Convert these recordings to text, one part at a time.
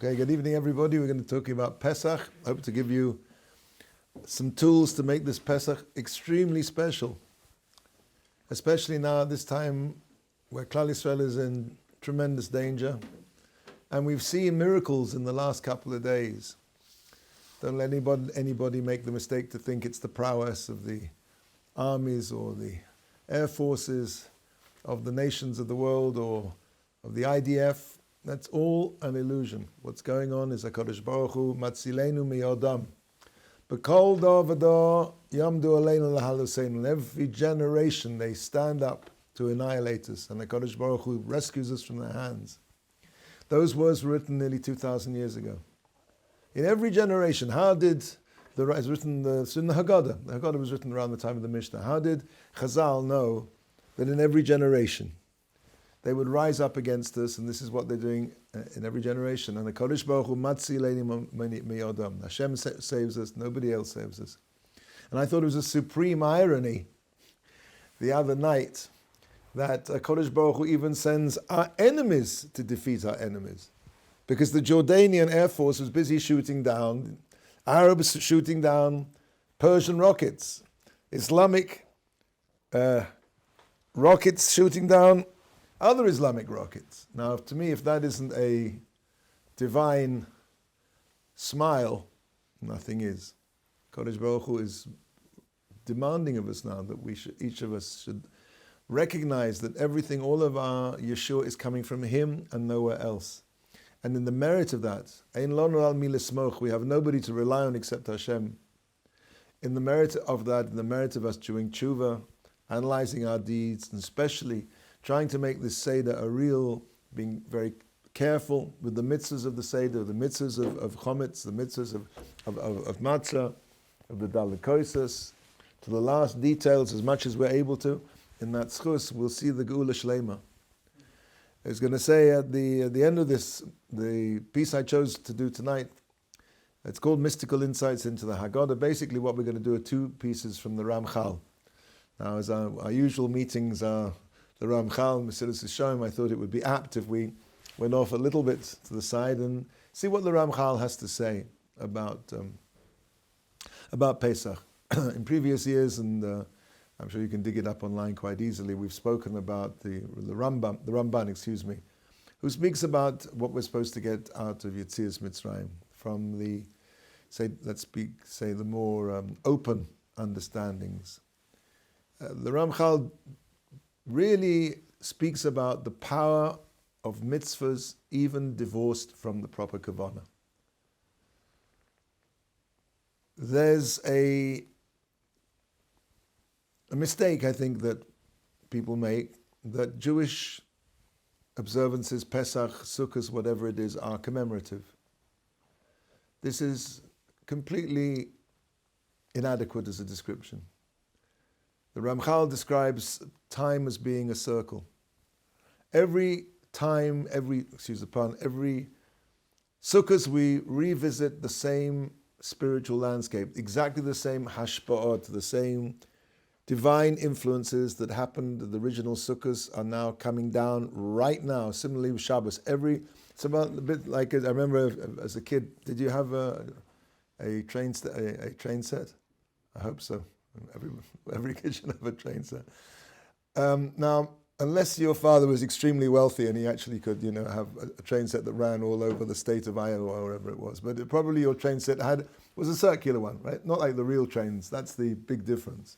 Okay, good evening everybody. We're going to talk about Pesach. I hope to give you some tools to make this Pesach extremely special. Especially now at this time where Klal Yisrael is in tremendous danger. And we've seen miracles in the last couple of days. Don't let anybody make the mistake to think it's the prowess of the armies or the air forces of the nations of the world or of the IDF. That's all an illusion. What's going on is HaKadosh Baruch Hu matzilenu miyodam. B'kol dor v'dor yamdu aleinu lahaluseinu. In every generation they stand up to annihilate us, and HaKadosh Baruch Hu rescues us from their hands. Those words were written nearly 2,000 years ago. In every generation, how did it's written in the Haggadah. The Haggadah was written around the time of the Mishnah. How did Chazal know that in every generation they would rise up against us, and this is what they're doing in every generation. And the Kodesh Baruch Hu matzi leini miyodam. Hashem saves us, nobody else saves us. And I thought it was a supreme irony the other night that Kodesh Baruch Hu even sends our enemies to defeat our enemies. Because the Jordanian Air Force was busy shooting down, Arabs shooting down Persian rockets, Islamic rockets shooting down other Islamic rockets. Now, to me, if that isn't a divine smile, nothing is. Kodesh Baruch Hu is demanding of us now that each of us should recognize that everything, all of our Yeshua is coming from Him and nowhere else. And in the merit of that, Ein lonu al mi lismoch, we have nobody to rely on except Hashem. In the merit of that, in the merit of us doing tshuva, analyzing our deeds, and especially trying to make this Seder a real, being very careful with the mitzvahs of the Seder, the mitzvahs of chometz, the mitzvahs of matzah, of the dalikosis, to the last details as much as we're able to. In that schus, we'll see the Geula Shlema. I was going to say at the end of this, the piece I chose to do tonight, it's called Mystical Insights into the Haggadah. Basically what we're going to do are two pieces from the Ramchal. Now, as our usual meetings are the Ramchal, Mesilas Yesharim, I thought it would be apt if we went off a little bit to the side and see what the Ramchal has to say about Pesach. In previous years, and I'm sure you can dig it up online quite easily, we've spoken about the Ramban, who speaks about what we're supposed to get out of Yetzias Mitzrayim from the, the more open understandings. The Ramchal really speaks about the power of mitzvahs even divorced from the proper kavanah. There's a mistake, I think, that people make, that Jewish observances, Pesach, Sukkot, whatever it is, are commemorative. This is completely inadequate as a description. The Ramchal describes time as being a circle. Every Sukkot we revisit the same spiritual landscape, exactly the same hashpa'ot, the same divine influences that happened at the original Sukkot are now coming down right now. Similarly with Shabbos, it's about a bit like, I remember as a kid, did you have a train set? I hope so. Every kid should have a train set. Now, unless your father was extremely wealthy and he actually could, have a train set that ran all over the state of Iowa or wherever it was, but probably your train set was a circular one, right? Not like the real trains. That's the big difference.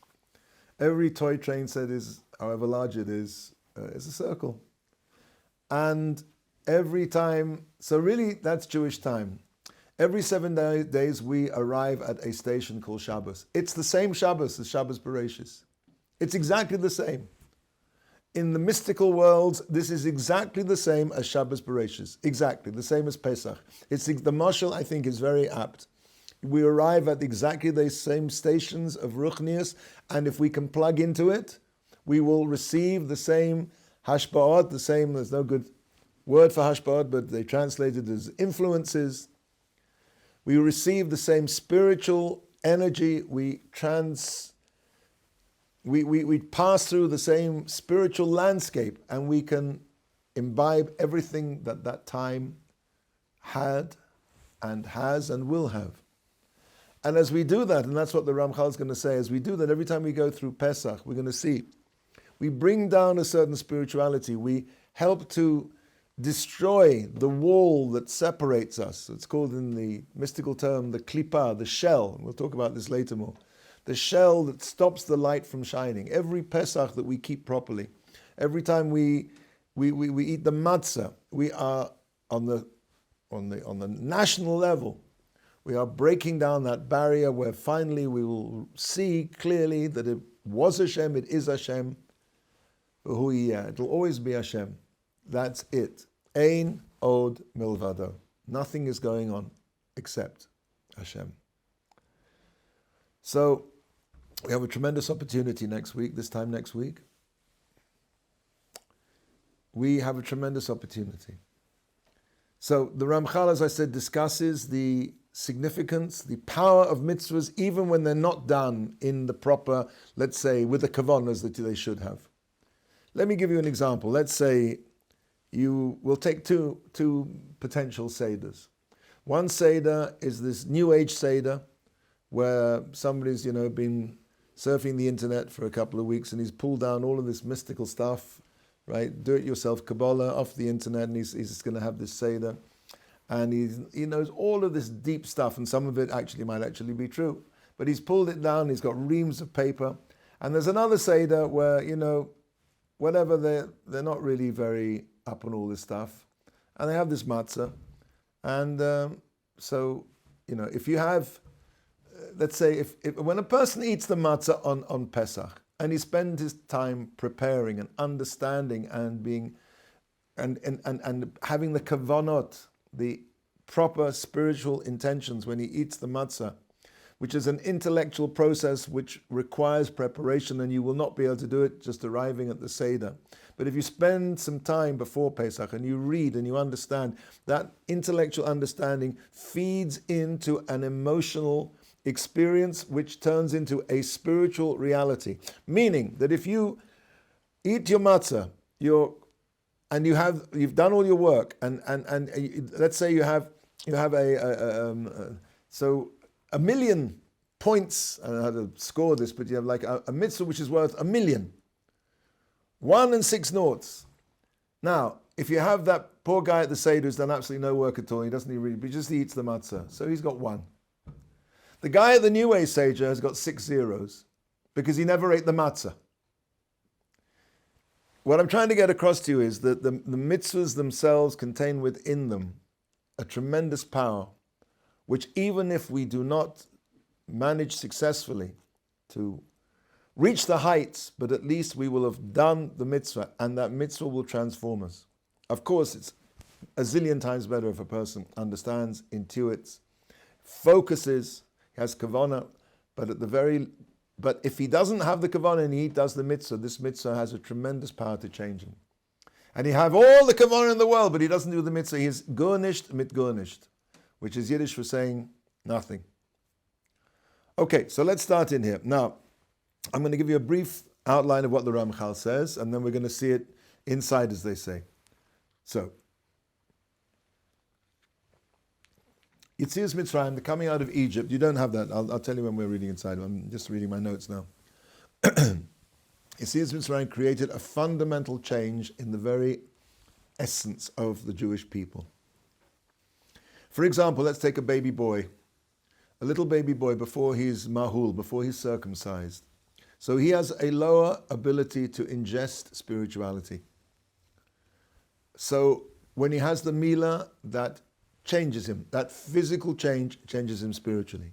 Every toy train set is, however large it is a circle. And every time, so really that's Jewish time. Every 7 days we arrive at a station called Shabbos. It's the same Shabbos as Shabbos Bereshis. It's exactly the same. In the mystical worlds, this is exactly the same as Shabbos Bereshis. Exactly, the same as Pesach. The mashal, I think, is very apt. We arrive at exactly the same stations of Ruchnius, and if we can plug into it, we will receive the same hashpa'ot, there's no good word for hashpa'ot, but they translate it as influences. We receive the same spiritual energy, we pass through the same spiritual landscape, and we can imbibe everything that time had and has and will have. And as we do that, and that's what the Ramchal is going to say, as we do that, every time we go through Pesach, we're going to see, we bring down a certain spirituality. We help to destroy the wall that separates us. It's called in the mystical term the klipa, the shell. We'll talk about this later more. The shell that stops the light from shining. Every Pesach that we keep properly, every time we eat the matzah, we are on the national level, we are breaking down that barrier where finally we will see clearly that it was Hashem, it is Hashem, it'll always be Hashem. That's it. Ein od milvado. Nothing is going on except Hashem. So we have a tremendous opportunity next week, this time next week. We have a tremendous opportunity. So the Ramchal, as I said, discusses the significance, the power of mitzvahs, even when they're not done in the proper, let's say, with the kavanas that they should have. Let me give you an example. Let's say you will take two potential Seders. One Seder is this New Age Seder, where somebody's, been surfing the internet for a couple of weeks and he's pulled down all of this mystical stuff, right? Do-it-yourself Kabbalah off the internet, and he's just going to have this Seder. And he knows all of this deep stuff, and some of it might actually be true. But he's pulled it down, he's got reams of paper. And there's another Seder where, whatever, they're not really very up on all this stuff. And they have this matzah. And so, if you have, let's say, if when a person eats the matzah on Pesach, and he spends his time preparing and understanding and being, and having the kavanot, the proper spiritual intentions when he eats the matzah, which is an intellectual process which requires preparation, and you will not be able to do it just arriving at the Seder. But if you spend some time before Pesach and you read and you understand, that intellectual understanding feeds into an emotional experience which turns into a spiritual reality. Meaning that if you eat your matzah, and you've done all your work, and let's say you have a million points. I don't know how to score this, but you have like a mitzvah which is worth 1,000,000. 1 and 6 noughts. Now, if you have that poor guy at the Seder who's done absolutely no work at all, he doesn't even he just eats the matzah, so he's got 1. The guy at the New Age Seder has got 6 zeros because he never ate the matzah. What I'm trying to get across to you is that the mitzvahs themselves contain within them a tremendous power, which even if we do not manage successfully to reach the heights, but at least we will have done the mitzvah, and that mitzvah will transform us. Of course, it's a zillion times better if a person understands, intuits, focuses, has kavanah, but if he doesn't have the kavanah and he does the mitzvah, this mitzvah has a tremendous power to change him. And he have all the kavanah in the world, but he doesn't do the mitzvah. He is gurnished mit gurnished, which is Yiddish for saying nothing. Okay, so let's start in here. Now, I'm going to give you a brief outline of what the Ramchal says, and then we're going to see it inside, as they say. So, Yetzias Mitzrayim, the coming out of Egypt, you don't have that. I'll tell you when we're reading inside. I'm just reading my notes now. Yetzias Mitzrayim created a fundamental change in the very essence of the Jewish people. For example, let's take a baby boy, a little baby boy before he's mahul, before he's circumcised. So he has a lower ability to ingest spirituality. So when he has the milah, that changes him. That physical change changes him spiritually.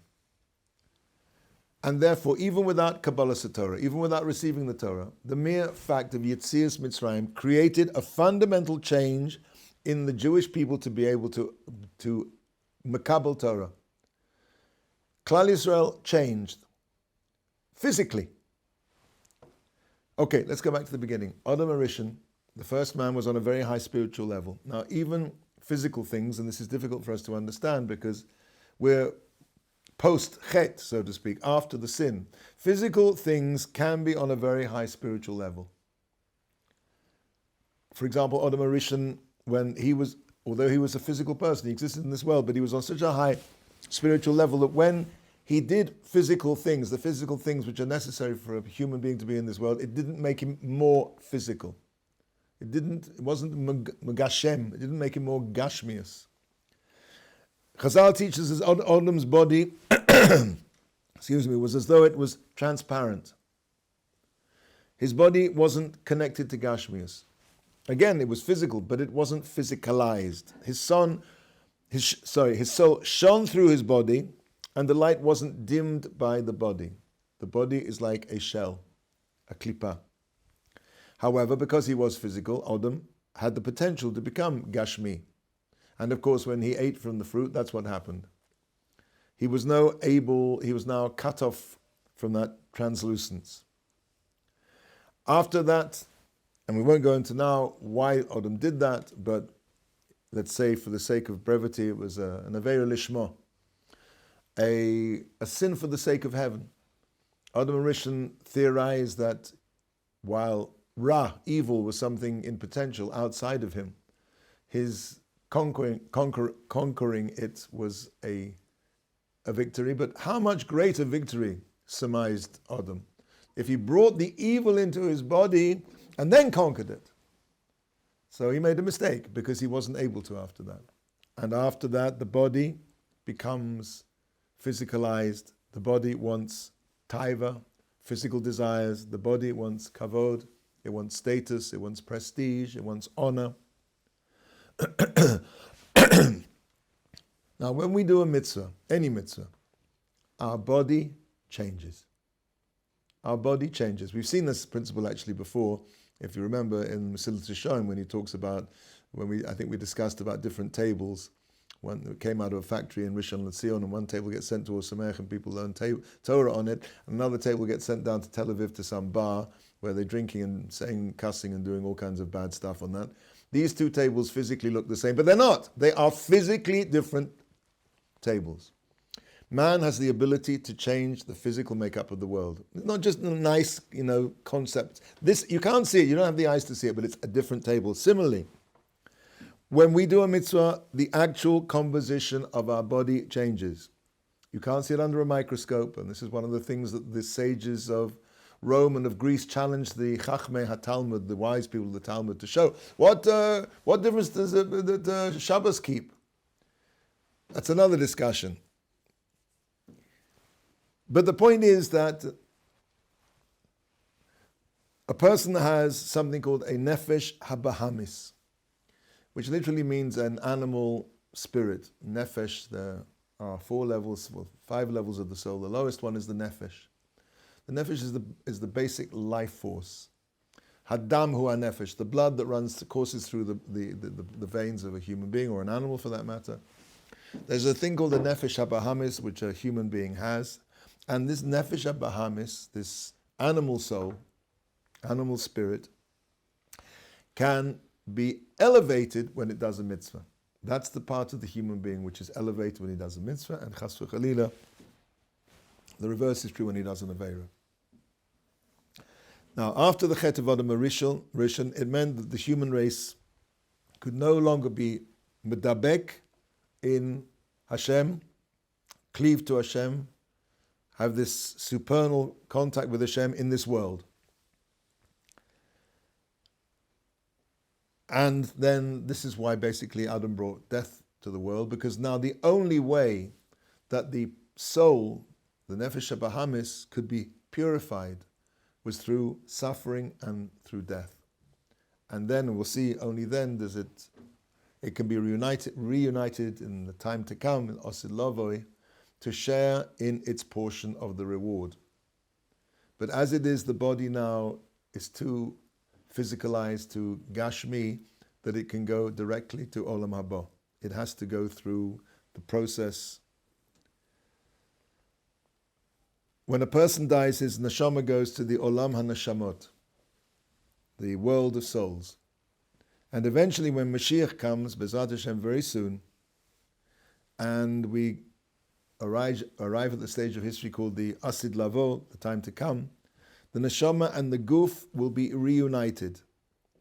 And therefore, even without Kabbalah Torah, even without receiving the Torah, the mere fact of Yetzias Mitzrayim created a fundamental change in the Jewish people to be able to makabel Torah. Klal Yisrael changed physically. Okay, let's go back to the beginning. Adam HaRishon, the first man, was on a very high spiritual level. Now, even physical things, and this is difficult for us to understand because we're post-chet, so to speak, after the sin. Physical things can be on a very high spiritual level. For example, Adam HaRishon, when he was although he was a physical person, he existed in this world, but he was on such a high spiritual level that when he did physical things, the physical things which are necessary for a human being to be in this world, it didn't make him more physical. It wasn't megashem, it didn't make him more gashmius. Chazal teaches us Adam's body, was as though it was transparent. His body wasn't connected to gashmius. Again, it was physical, but it wasn't physicalized. His soul shone through his body, and the light wasn't dimmed by the body. The body is like a shell, a klipa. However, because he was physical, Adam had the potential to become gashmi. And of course, when he ate from the fruit, that's what happened. He was now cut off from that translucence. After that, and we won't go into now why Adam did that, but let's say for the sake of brevity, it was an aveira lishma, a sin for the sake of heaven. Adam and Rishon theorized that while Ra, evil, was something in potential outside of him, his conquering it was a victory. But how much greater victory, surmised Adam, if he brought the evil into his body and then conquered it. So he made a mistake because he wasn't able to after that. And after that, the body becomes physicalized. The body wants taiva, physical desires. The body wants kavod. It wants status. It wants prestige. It wants honor. Now, when we do a mitzvah, any mitzvah, our body changes. Our body changes. We've seen this principle actually before. If you remember in Mesilat Yesharim, when he talks about, I think we discussed about different tables. One that came out of a factory in Rishon LeZion, and one table gets sent to a Samech and people learn Torah on it. Another table gets sent down to Tel Aviv to some bar where they're drinking and saying, cussing and doing all kinds of bad stuff on that. These two tables physically look the same, but they're not. They are physically different tables. Man has the ability to change the physical makeup of the world. It's not just a nice, concept. This, you can't see it, you don't have the eyes to see it, but it's a different table. Similarly, when we do a mitzvah, the actual composition of our body changes. You can't see it under a microscope, and this is one of the things that the sages of Rome and of Greece challenged the Chachmei HaTalmud, the wise people of the Talmud, to show. What difference does the Shabbos keep? That's another discussion. But the point is that a person has something called a nefesh habahamis, which literally means an animal spirit. Nefesh, there are 4 levels, 5 levels of the soul. The lowest one is the nefesh. The nefesh is the basic life force. Hadam hu nefesh, the blood that courses through the veins of a human being or an animal for that matter. There's a thing called the nefesh habahamis, which a human being has. And this nefesh habahamis, this animal soul, animal spirit, can be elevated when it does a mitzvah. That's the part of the human being which is elevated when he does a mitzvah, and chas v'chalila, the reverse is true when he does an aveira. Now, after the Chet of Adam Rishon, it meant that the human race could no longer be medabek in Hashem, cleave to Hashem, have this supernal contact with Hashem in this world. And then this is why basically Adam brought death to the world, because now the only way that the soul, the nefesh habahamis, could be purified was through suffering and through death. And then we'll see, only then does it can be reunited in the time to come, in Osid Lavoi, to share in its portion of the reward. But as it is, the body now is too physicalized, to gashmi, that it can go directly to olam haba. It has to go through the process. When a person dies, his neshama goes to the olam hanashamot, the world of souls. And eventually when Mashiach comes, B'ezrat Hashem, very soon, and we arrive at the stage of history called the Asid Lavo, the time to come, the neshama and the guf will be reunited,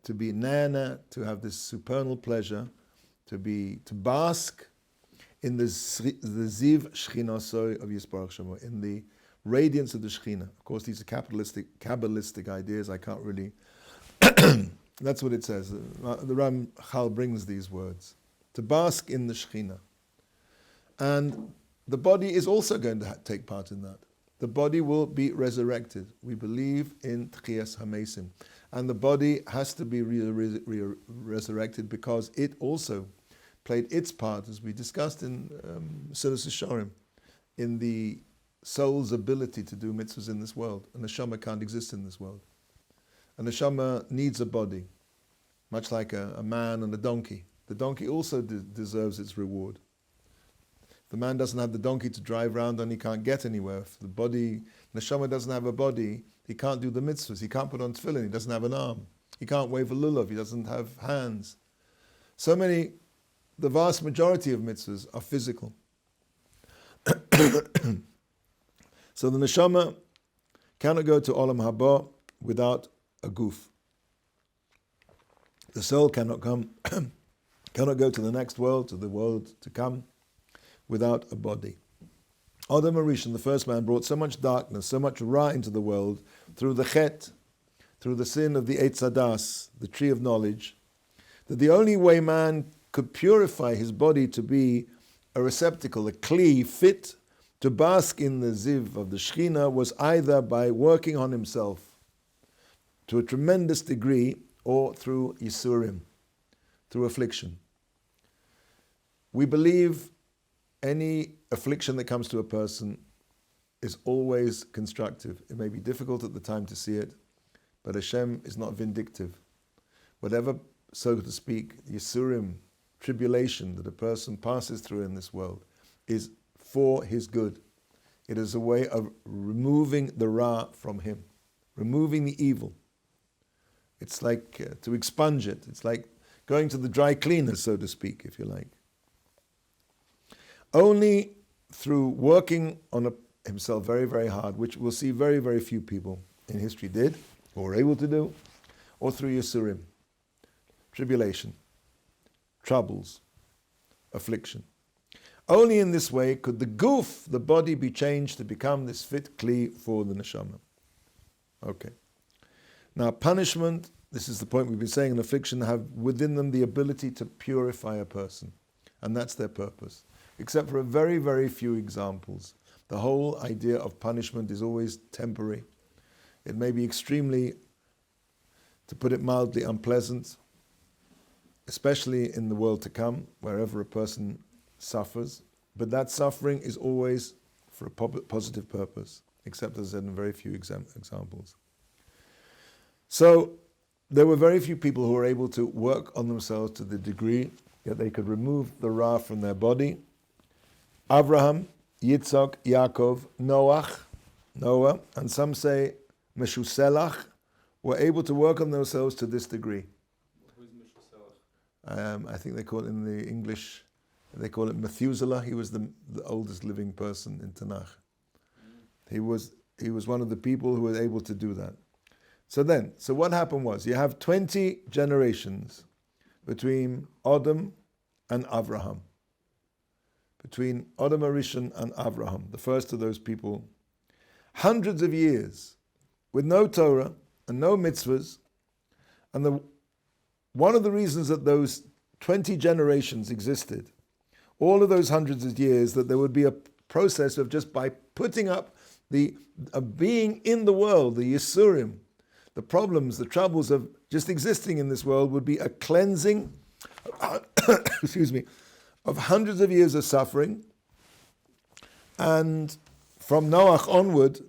to be nana, to have this supernal pleasure to bask in the Ziv Shechinasoi of Yisparach Shemo, in the radiance of the Shechina. Of course, these are Kabbalistic ideas. I can't really... That's what it says. The Ramchal brings these words. To bask in the Shechina. And the body is also going to take part in that. The body will be resurrected. We believe in Tchiyas HaMesim. And the body has to be resurrected because it also played its part, as we discussed in Sudas Yesharim, in the soul's ability to do mitzvahs in this world. And the neshama can't exist in this world. And the neshama needs a body, much like a man and a donkey. The donkey also deserves its reward. If the man doesn't have the donkey to drive around, then he can't get anywhere. If the neshama doesn't have a body, he can't do the mitzvahs. He can't put on tefillin. He doesn't have an arm. He can't wave a lulav. He doesn't have hands. The vast majority of mitzvahs are physical. So the neshama cannot go to Olam Haba without a guf. The soul cannot go to the next world, to the world to come, without a body. Adam Harishon, the first man, brought so much darkness, so much ra into the world through the chet, through the sin of the Eitz Hadas, the tree of knowledge, that the only way man could purify his body to be a receptacle, a kli, fit to bask in the ziv of the Shechina, was either by working on himself to a tremendous degree or through yisurim, through affliction. We believe any affliction that comes to a person is always constructive. It may be difficult at the time to see it, but Hashem is not vindictive. Whatever, so to speak, yisurim, tribulation that a person passes through in this world is for his good. It is a way of removing the ra from him, removing the evil. It's like to expunge it. It's like going to the dry cleaners, so to speak, if you like. Only through working on himself very, very hard, which we'll see very, very few people in history did, or were able to do, or through Yisurim, tribulation, troubles, affliction. Only in this way could the guf, the body, be changed to become this fit kli for the neshama. Okay. Now, punishment, this is the point we've been saying, and affliction have within them the ability to purify a person. And that's their purpose. Except for a very, very few examples. The whole idea of punishment is always temporary. It may be extremely, to put it mildly, unpleasant, especially in the world to come, wherever a person suffers. But that suffering is always for a positive purpose, except as I said in very few examples. So there were very few people who were able to work on themselves to the degree that they could remove the ra from their body. Abraham, Yitzhak, Yaakov, Noah, and some say Meshuselach, were able to work on themselves to this degree. Who's Meshuselach? I think they call it in the English, they call it Methuselah. He was the oldest living person in Tanakh. He was one of the people who were able to do that. So what happened was, you have 20 generations between Adam and Avraham. Between Adam Harishon and Avraham, the first of those people, hundreds of years with no Torah and no mitzvahs. And one of the reasons that those 20 generations existed, all of those hundreds of years, that there would be a process of just by putting up being in the world, the Yisurim, the problems, the troubles of just existing in this world would be a cleansing, of hundreds of years of suffering. And from Noach onward,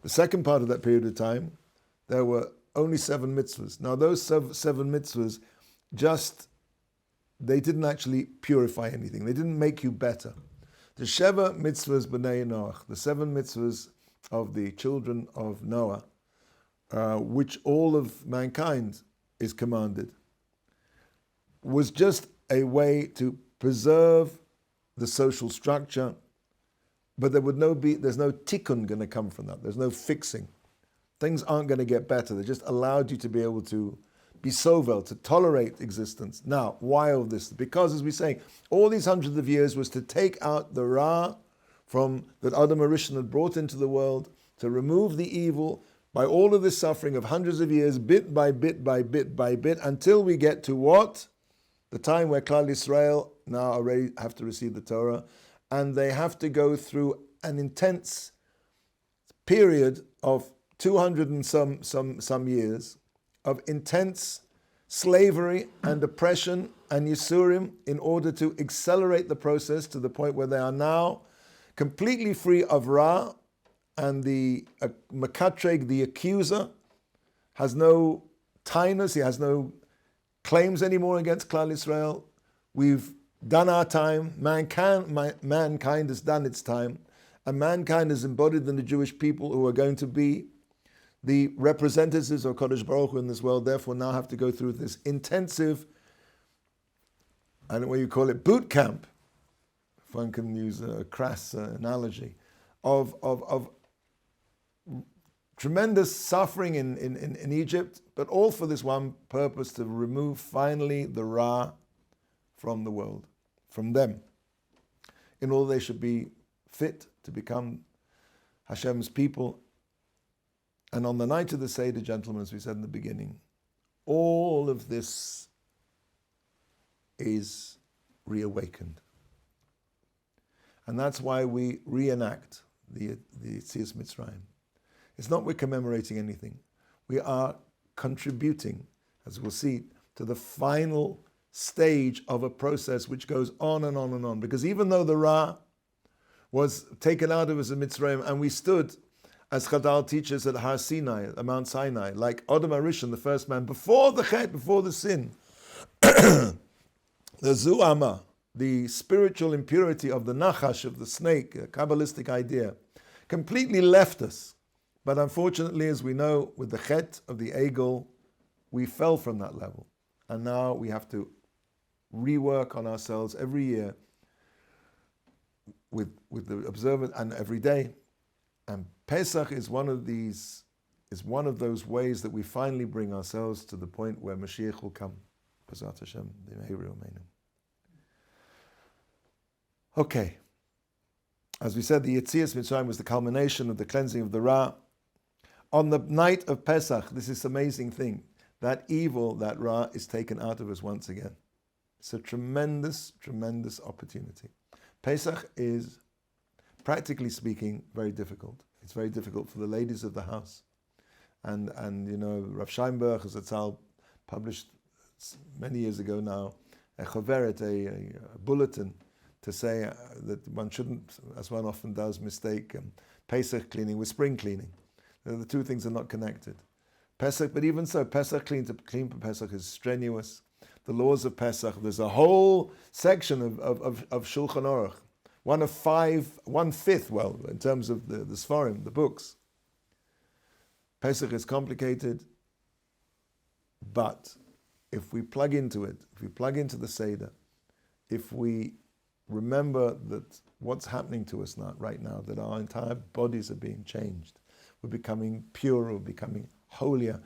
the second part of that period of time, there were only 7 mitzvahs. Now those 7 mitzvahs they didn't actually purify anything. They didn't make you better. The Sheva mitzvahs b'nei Noach, the 7 mitzvahs of the children of Noah, which all of mankind is commanded, was just a way to preserve the social structure, but there's no tikkun going to come from that. There's no fixing. Things aren't going to get better. They just allowed you to be able to be sovel, to tolerate existence. Now, why all this? Because, as we say, all these hundreds of years was to take out the Ra that Adam Harishon had brought into the world, to remove the evil by all of this suffering of hundreds of years, bit by bit by bit by bit, until we get to what? The time where Klal Yisrael now already have to receive the Torah, and they have to go through an intense period of 200 and some years of intense slavery and oppression and yisurim in order to accelerate the process to the point where they are now completely free of Ra, and the Mekatreg, the accuser, has no tainus, he has no claims anymore against Klal Yisrael. We've done our time, mankind has done its time, and mankind is embodied in the Jewish people who are going to be the representatives of Kodesh Baruch Hu in this world, therefore now have to go through this intensive, I don't know what you call it, boot camp, if one can use a crass analogy, of tremendous suffering in Egypt, but all for this one purpose, to remove finally the Ra from the world, from them, in order they should be fit to become Hashem's people. And on the night of the Seder, gentlemen, as we said in the beginning, all of this is reawakened. And that's why we reenact the Yetzias Mitzrayim. It's not we're commemorating anything. We are contributing, as we'll see, to the final stage of a process which goes on and on and on. Because even though the Ra was taken out of us in Mitzrayim, and we stood, as Chadal teaches, at Har Sinai, at Mount Sinai, like Adam Harishon, the first man, before the Chet, before the sin, the Zu'ama, the spiritual impurity of the Nachash, of the snake, a Kabbalistic idea, completely left us. But unfortunately, as we know, with the Chet of the Egel, we fell from that level. And now we have to rework on ourselves every year with the observance, and every day. And Pesach is one of those ways that we finally bring ourselves to the point where Mashiach will come. B'ezrat Hashem, b'mehera u'meinu. Okay. As we said, the Yetzias Mitzrayim was the culmination of the cleansing of the Ra. On the night of Pesach, this is an amazing thing. That evil, that Ra, is taken out of us once again. It's a tremendous, tremendous opportunity. Pesach is, practically speaking, very difficult. It's very difficult for the ladies of the house. And you know, Rav Scheinberg, as Zatzal published many years ago now, a choveret, a bulletin, to say that one shouldn't, as one often does, mistake Pesach cleaning with spring cleaning. The two things are not connected. Pesach, but even so, Pesach clean for Pesach is strenuous. The laws of Pesach, there's a whole section of Shulchan Aruch, one fifth, well, in terms of the Sfarim, the books. Pesach is complicated, but if we plug into it, if we plug into the Seder, if we remember that what's happening to us right now, that our entire bodies are being changed, we're becoming purer, we're becoming holier.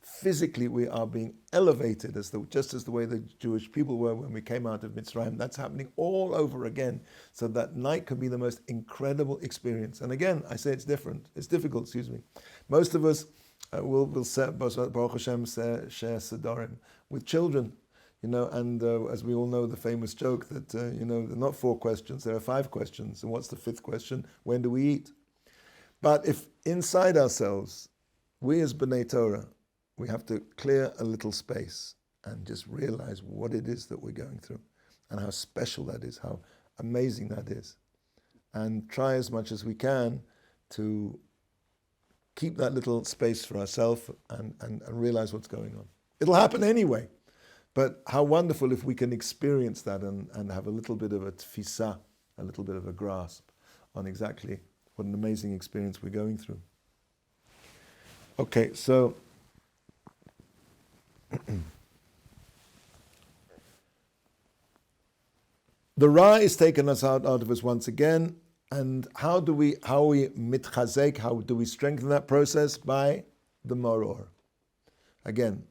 Physically, we are being elevated, just as the way the Jewish people were when we came out of Mitzrayim. That's happening all over again. So that night can be the most incredible experience. And again, I say it's different. It's difficult, excuse me. Most of us will Baruch Hashem, share Sedarim with children. You know, and as we all know, the famous joke that, there are not 4 questions, there are 5 questions. And what's the 5th question? When do we eat? But if inside ourselves, we as B'nai Torah, we have to clear a little space and just realize what it is that we're going through and how special that is, how amazing that is. And try as much as we can to keep that little space for ourselves and realize what's going on. It'll happen anyway. But how wonderful if we can experience that and have a little bit of a tfisa, a little bit of a grasp on exactly what an amazing experience we're going through. Okay, so the Ra is taken us out of us once again, and how are we mitchazek, how do we strengthen that process? By the Maror. Again,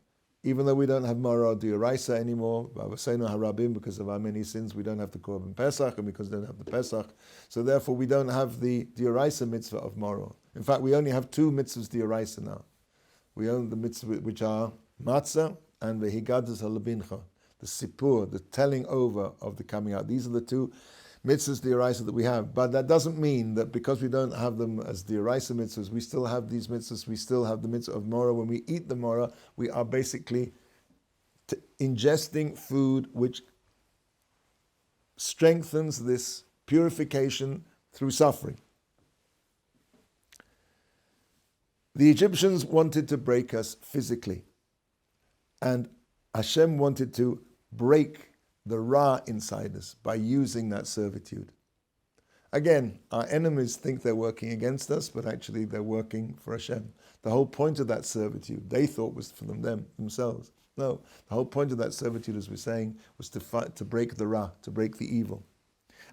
Even though we don't have Mara D'Oraisa anymore, because of our many sins, we don't have the Korban Pesach, and because we don't have the Pesach, so therefore we don't have the D'Oraisa mitzvah of Mara. In fact, we only have two mitzvahs D'Oraisa now. We own the mitzvah which are Matzah and Vehigadas Halabincha, the Sipur, the telling over of the coming out. These are the two mitzvahs D'Oraisa that we have. But that doesn't mean that because we don't have them as D'Oraisa mitzvahs, we still have these mitzvahs, we still have the mitzvah of Mora. When we eat the Mora, we are basically ingesting food which strengthens this purification through suffering. The Egyptians wanted to break us physically, and Hashem wanted to break the Ra inside us by using that servitude. Again, our enemies think they're working against us, but actually they're working for Hashem. The whole point of that servitude, they thought was for themselves. No, the whole point of that servitude, as we're saying, was to fight, to break the Ra, to break the evil.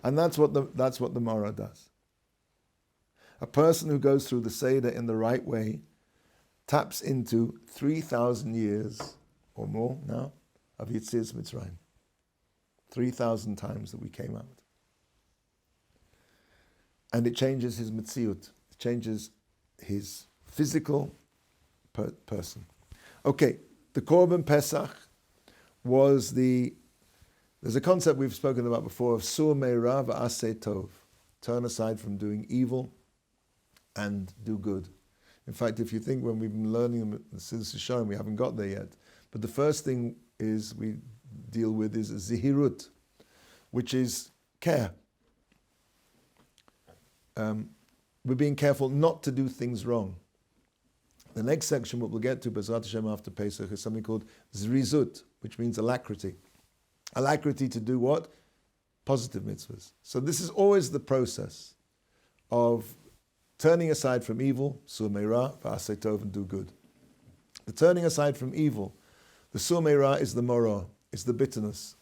And that's what the Mara does. A person who goes through the Seder in the right way taps into 3,000 years or more now of Yetzias Mitzrayim. 3,000 times that we came out. And it changes his Metziut. It changes his physical person. Okay, the Korban Pesach was there's a concept we've spoken about before of Sur Meira v'aseh tov. Turn aside from doing evil and do good. In fact, if you think when we've been learning them since Shishon, we haven't got there yet. But the first thing we deal with is zihirut, which is care. We're being careful not to do things wrong. The next section, what we'll get to, B'ezrat Hashem after Pesach, is something called zrizut, which means alacrity. Alacrity to do what? Positive mitzvahs. So this is always the process of turning aside from evil, sur meira, v'aseh tov, and do good. The turning aside from evil, the sur meira is the morah, is the bitterness,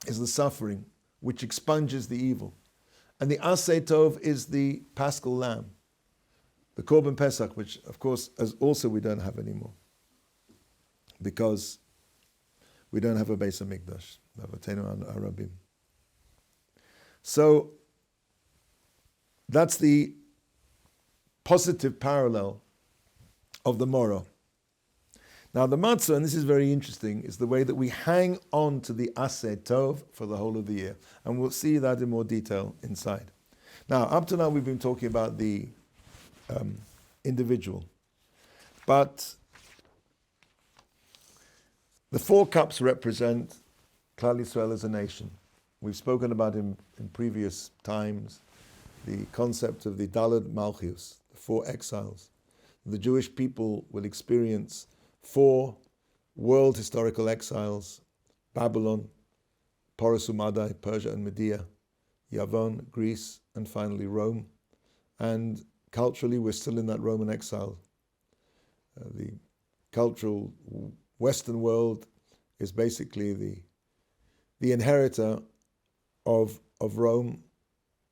is the suffering, which expunges the evil. And the aseh tov is the paschal lamb, the Korban Pesach, which of course as also we don't have anymore, because we don't have a Beis HaMikdash, Avatenu Arabim. So that's the positive parallel of the Morah. Now the matzah, and this is very interesting, is the way that we hang on to the Aseh Tov for the whole of the year. And we'll see that in more detail inside. Now, up to now we've been talking about the individual. But the 4 cups represent Klal Yisrael as a nation. We've spoken about in previous times the concept of the Daled Malchus, the 4 exiles. The Jewish people will experience 4 world historical exiles: Babylon, Porus Umadai, Persia and Media, Yavon, Greece, and finally Rome. And culturally, we're still in that Roman exile. The cultural Western world is basically the inheritor of Rome.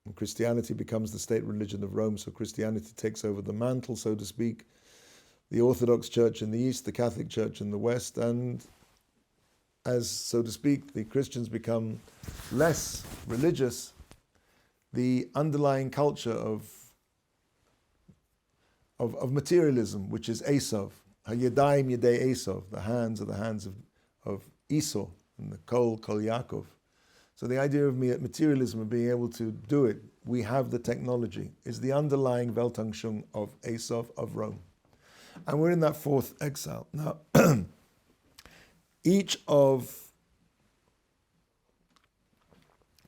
And Christianity becomes the state religion of Rome, so Christianity takes over the mantle, so to speak. The Orthodox Church in the East, the Catholic Church in the West, and as, so to speak, the Christians become less religious, the underlying culture of materialism, which is Esav, Hayadayim Yedei Esav, the hands are the hands of Esau, and the Kol Yaakov. So the idea of materialism and being able to do it, we have the technology, is the underlying Weltanschauung of Esav, of Rome. And we're in that 4th exile. Now, each of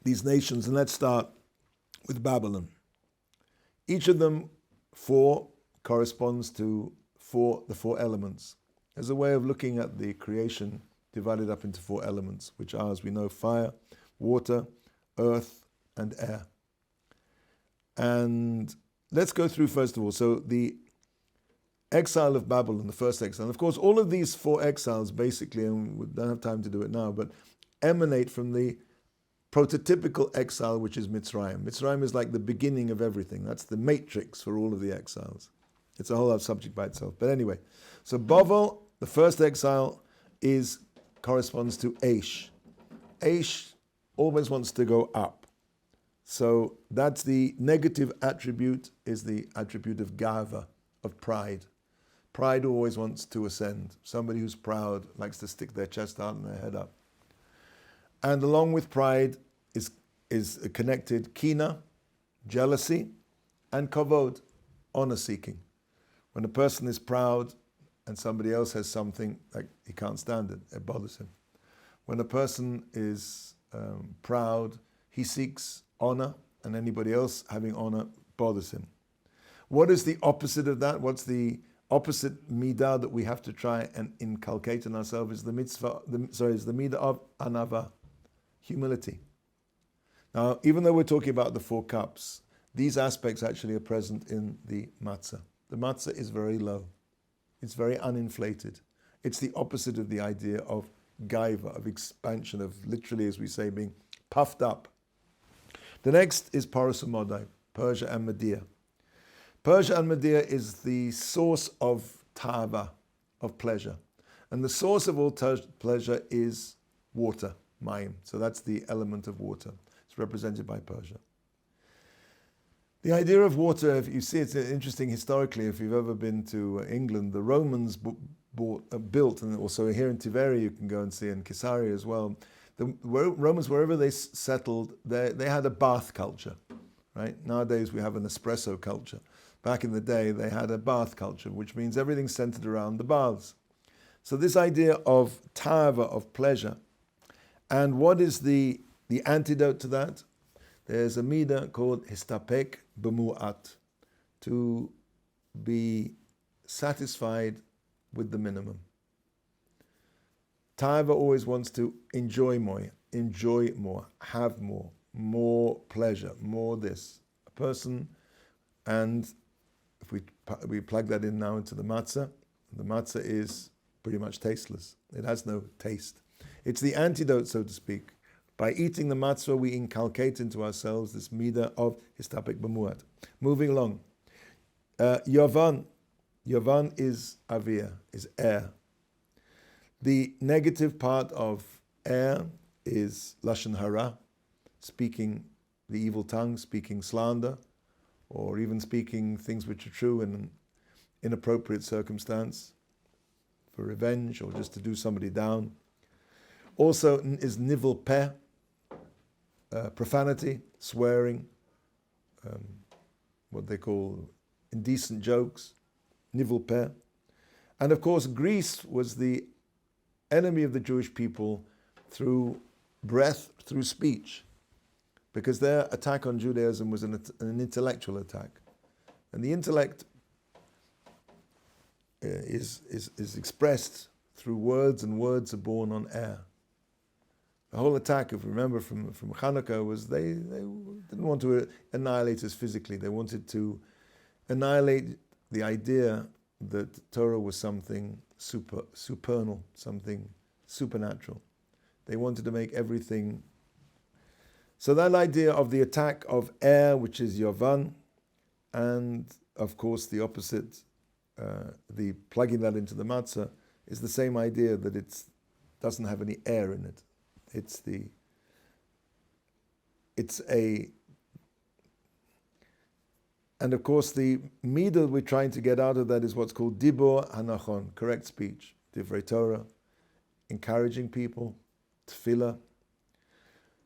these nations, and let's start with Babylon. Each of them 4 corresponds to the 4 elements. As a way of looking at the creation divided up into 4 elements, which are, as we know, fire, water, earth, and air. And let's go through first of all. So the exile of Babylon, the first exile. And of course, all of these 4 exiles basically, and we don't have time to do it now, but emanate from the prototypical exile, which is Mitzrayim. Mitzrayim is like the beginning of everything. That's the matrix for all of the exiles. It's a whole other subject by itself. But anyway, so Bavel, the first exile, corresponds to Eish. Eish always wants to go up. So that's the negative attribute, is the attribute of gava, of pride. Pride always wants to ascend. Somebody who's proud likes to stick their chest out and their head up. And along with pride is connected kina, jealousy, and kavod, honor seeking. When a person is proud and somebody else has something, like he can't stand it, it bothers him. When a person is proud, he seeks honor, and anybody else having honor bothers him. What is the opposite of that? What's the opposite midah that we have to try and inculcate in ourselves? Is the midah of anava, humility. Now, even though we're talking about the 4 cups, these aspects actually are present in the matzah. The matzah is very low. It's very uninflated. It's the opposite of the idea of gaiva, of expansion, of literally, as we say, being puffed up. The next is Paras Umodai, Persia and Media. Persia and Media is the source of tava, of pleasure. And the source of all pleasure is water, mayim. So that's the element of water. It's represented by Persia. The idea of water, if you see, it's interesting historically. If you've ever been to England, the Romans built, and also here in Tiveri you can go and see, in Caesarea as well. The Romans, wherever they settled, they had a bath culture, right? Nowadays we have an espresso culture. Back in the day, they had a bath culture, which means everything's centered around the baths. So this idea of tava, of pleasure, and what is the antidote to that? There's a midah called histapek b'mu'at, to be satisfied with the minimum. Tava always wants to enjoy more, have more pleasure, more this. A person, and if we plug that in now into the matzah is pretty much tasteless. It has no taste. It's the antidote, so to speak. By eating the matzah, we inculcate into ourselves this midah of histapek b'mu'at. Moving along. Yavan is avir, is air. The negative part of air is lashon hara, speaking the evil tongue, speaking slander, or even speaking things which are true in an inappropriate circumstance, for revenge or just to do somebody down. Also is nivel peh, profanity, swearing, what they call indecent jokes, nivel peh. And of course, Greece was the enemy of the Jewish people through breath, through speech, because their attack on Judaism was an intellectual attack. And the intellect is expressed through words, and words are born on air. The whole attack, if you remember from Hanukkah, was they didn't want to annihilate us physically. They wanted to annihilate the idea that Torah was something supernal, something supernatural. They wanted to make everything. So that idea of the attack of air, which is Yavan, and of course the opposite, the plugging that into the matzah, is the same idea that it doesn't have any air in it. And of course the midah we're trying to get out of that is what's called dibur hanachon, correct speech, divrei Torah, encouraging people, tefillah.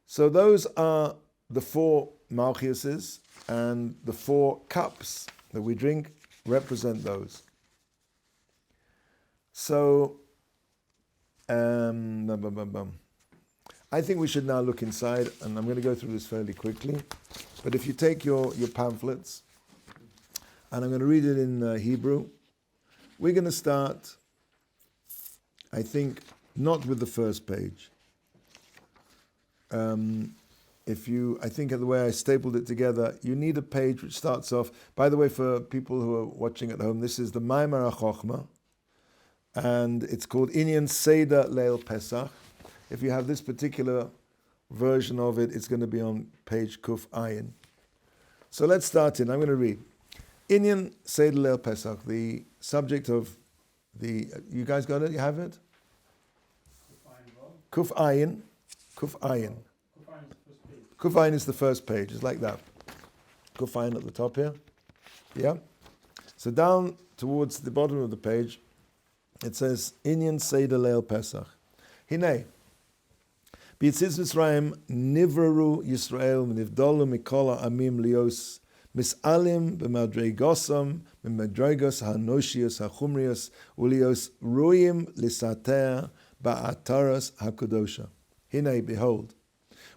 So those are the 4 malchiuses, and the 4 cups that we drink represent those. So, I think we should now look inside, and I'm going to go through this fairly quickly. But if you take your pamphlets, and I'm going to read it in Hebrew, we're going to start, I think, not with the first page. I think the way I stapled it together, you need a page which starts off. By the way, for people who are watching at home, this is the Ma'amar Hachochma, and it's called Inyan Seder Leil Pesach. If you have this particular version of it, it's going to be on page Kuf Ayin. So let's start in. I'm going to read. Inyan Seder Leil Pesach, the subject of the. You guys got it? You have it? Kuf Ayin. Kuf Ayin is the first page. It's like that. Kuf Ayin at the top here. Yeah. So down towards the bottom of the page, it says Inyan Seder Leil Pesach. Hinei. B'yitzis Mitzrayim nivraru Yisrael nivdolu mikola amim lios misalim b'madregosam b'madregos hanoshios hachumrios ulios ruim lisater ba'ataras hakudosha. Hinei, behold,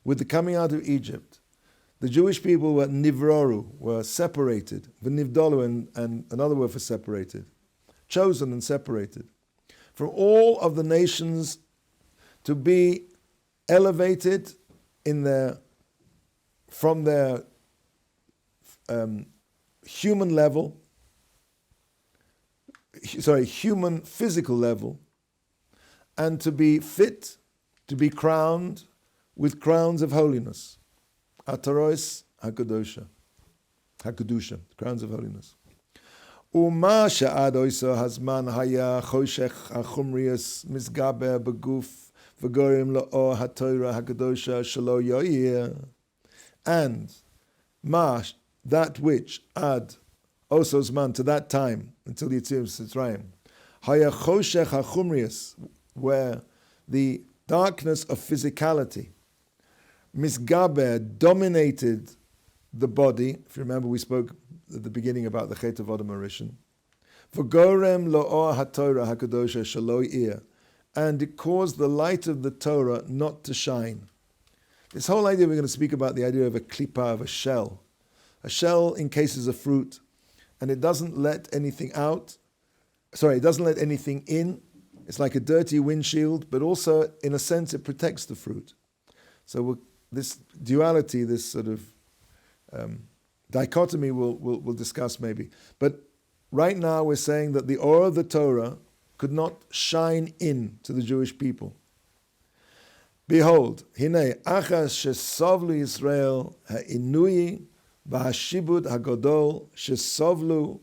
with the coming out of Egypt, the Jewish people were nivraru, were separated. V'nivdolu, and another word for separated, chosen and separated from all of the nations to be elevated in from their human physical level, and to be fit, to be crowned with crowns of holiness. Ataros hakudosha, crowns of holiness. Uma she'ad oisa hazman haya choshech achumrius misgaber beguf v'gorim la'or haTorah hakadosha shelo yoyir. And that which ad also zman, to that time until Yetzias Mitzrayim, haya choshech achumrius, where the darkness of physicality, misgaber, dominated the body. If you remember, we spoke at the beginning about the Chet of Adam Arishan. V'gorem lo'or haTorah hakadosha shelo ir, and it caused the light of the Torah not to shine. This whole idea, we're going to speak about the idea of a klipa, of a shell. A shell encases a fruit, and it doesn't let anything out. Sorry, it doesn't let anything in. It's like a dirty windshield, but also, in a sense, it protects the fruit. So this duality, this sort of dichotomy, we'll discuss maybe. But right now we're saying that the aura of the Torah could not shine in to the Jewish people. Behold, hinei achas shesovlu Yisrael ha'inui v'hashibud hagodol shesovlu,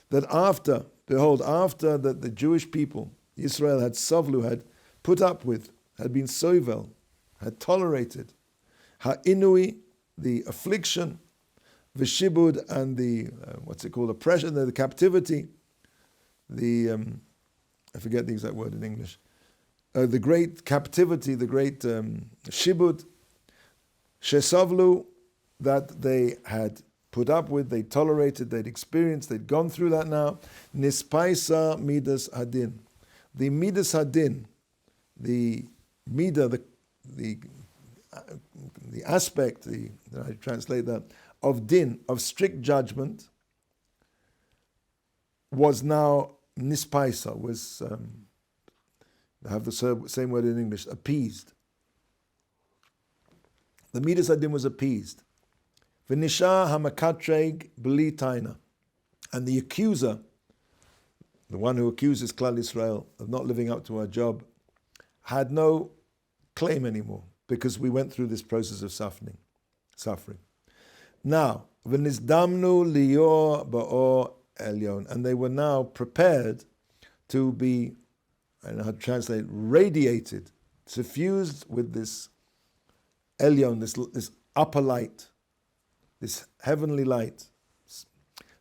that after that the Jewish people, Israel, had sovlu, had put up with, had been sovel, had tolerated, ha'inui, the affliction, v'shibud, and the oppression, the captivity, I forget the exact word in English, the great captivity, the great shibud, shesavlu, that they had put up with, they tolerated, they'd experienced, they'd gone through that now. Nispaisa midas hadin. The midas hadin, the midah, the aspect, I translate that, of din, of strict judgment, was now nispaisa, was, I have the same word in English, appeased. The midas hadin was appeased. V'nisha hamakatreg b'li taina, and the accuser, the one who accuses Klal Yisrael of not living up to our job, had no claim anymore, because we went through this process of suffering. Now, v'nizdamnu liyor ba'or elyon, and they were now prepared to be, I don't know how to translate, radiated, suffused with this elyon, this upper light, this heavenly light.